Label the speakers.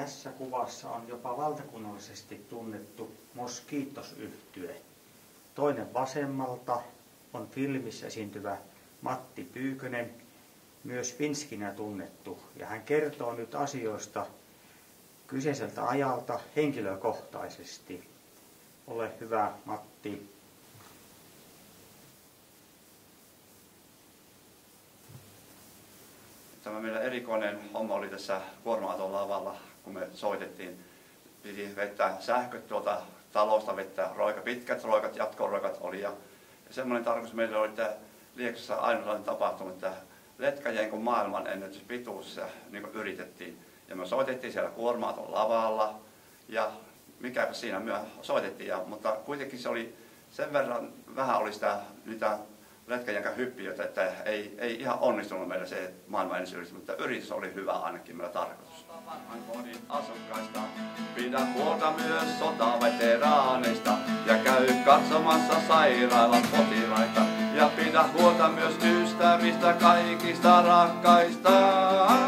Speaker 1: Tässä kuvassa on jopa valtakunnallisesti tunnettu Moskiitos-yhtye. Toinen vasemmalta on filmissä esiintyvä Matti Pyykönen, myös finskinä tunnettu, ja hän kertoo nyt asioista kyseiseltä ajalta henkilökohtaisesti. Ole hyvä, Matti.
Speaker 2: Tämä meillä erikoinen homma oli tässä kuorma-auton lavalla, kun me soitettiin. Piti vetää sähköt tuolta talosta, vetää pitkät roikat, jatkoroikat oli. Ja semmoinen tarkoitus meillä oli, että Lieksassa ainoastaan tapahtuma, että letkäjen kuin maailman ennätyspituus niin kuin yritettiin. Ja me soitettiin siellä kuorma-auton lavalla ja mikäpä siinä me soitettiin. Mutta kuitenkin se oli sen verran vähän oli niitä letkäjänkän hyppiöitä, että ei ihan onnistunut meillä se maailman ennätysyritys, mutta yritys oli hyvä ainakin meillä tarkoitus. Vanhan kodin asukkaista, pidä huolta myös sotaveteraaneista ja käy katsomassa sairaalan potilaita ja pidä huolta myös ystävistä kaikista rakkaista.